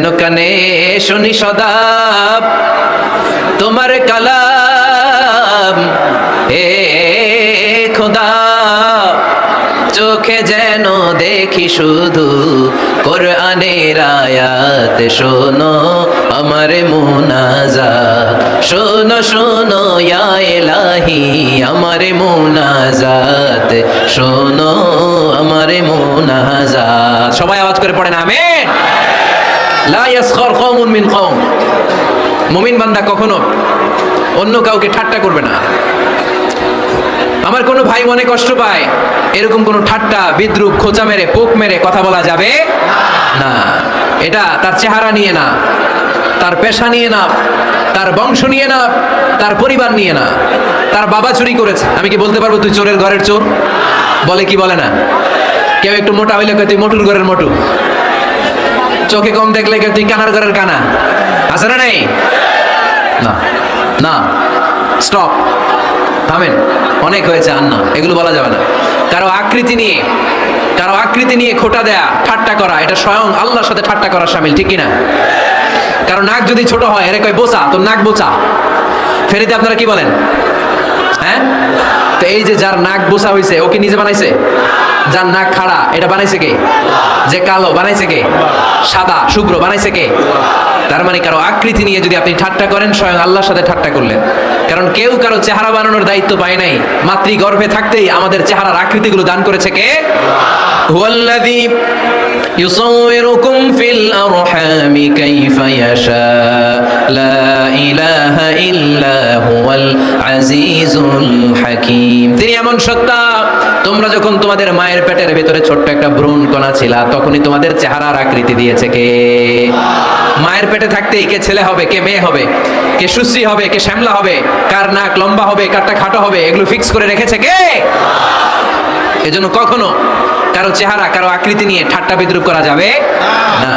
কানে শুনি সদা তোমার কালাম, হে খোদা চোখে যেন দেখি শুধু কোরআনের আয়াত। শোনো আমার মুনাজাত, শোনো শোনো ইয়া ইলাহি আমার মুনাজাত, শোনো আমার মুনাজাত। সবাই আওয়াজ করে পড়েন আমিন। লা ইয়াসখার কওমুন মিন কওম, মুমিন বান্দা কখনো অন্য কাউকে ঠাট্টা করবে না। আমার কোনো ভাই মনে কষ্ট পায়, এরকম কোনো ঠাট্টা বিদ্রুপ খোঁচা মেরে পোক মেরে কথা বলা যাবে না। এটা তার চেহারা নিয়ে না, তার পেশা নিয়ে না, তার বংশ নিয়ে না, তার পরিবার নিয়ে না। তার বাবা চুরি করেছে, আমি কি বলতে পারবো তুই চোরের ঘরের চোর? বলে কি বলে না? কেউ একটু মোটা হইলে তুই মোটুর ঘরের মোটু, চোখে কম দেখলে তুই কানার ঘরের কানা। আছে না নাই? না না, স্টপ, থামেন, অনেক হয়েছে। আর না, এগুলো বলা যাবে না। কারো আকৃতি নিয়ে খোটা দেয়া, ঠাট্টা করা, এটা স্বয়ং আল্লাহর সাথে ঠাট্টা করা শামিল, ঠিক কিনা? কারো নাক যদি ছোট হয়, এর কয় বোচা, তোর নাক বোচা। ফেরিতে আপনারা কি বলেন? হ্যাঁ, তো এই যে যার নাক বোচা হয়েছে, ও কি নিজে বানাইছে? যার নাক খাড়া, এটা বানাইছে কে? যে কালো, বানাইছে কে? সাদা শুভ্র, বানাইছে কে? তার মানে কারো আকৃতি নিয়ে যদি আপনি ঠাট্টা করেন, স্বয়ং আল্লাহর সাথে ঠাট্টা করলেন। কারণ কেউ কারো চেহারা বানানোর দায়িত্ব পায় নাই। মাতৃগর্ভে থাকতেই আমাদের চেহারার আকৃতিগুলো দান করেছে কে? হুয়াল্লাযী ইউসাউবিরুকুম ফিল আরহামি কাইফা ইয়াশা, লা ইলাহা ইল্লা হুয়াল আজিজুল হাকীম। তিনি এমন সত্তা, তোমরা যখন তোমাদের মায়ের পেটের ভিতরে ছোট্ট একটা ভ্রূণ কণা ছিলা, তখনই তোমাদের চেহারার আকৃতি দিয়েছে কে? মায়ের পেটে থাকতেই কে ছেলে হবে, কে মেয়ে হবে, কে সুশ্রী হবে, কে শ্যামলা হবে, কার নাক লম্বা হবে, কারটা খাটো হবে, এগুলো ফিক্স করে রেখেছে কে? এজন্য কখনো কারো চেহারা, কারো আকৃতি নিয়ে ঠাট্টা বিদ্রুপ করা যাবে না।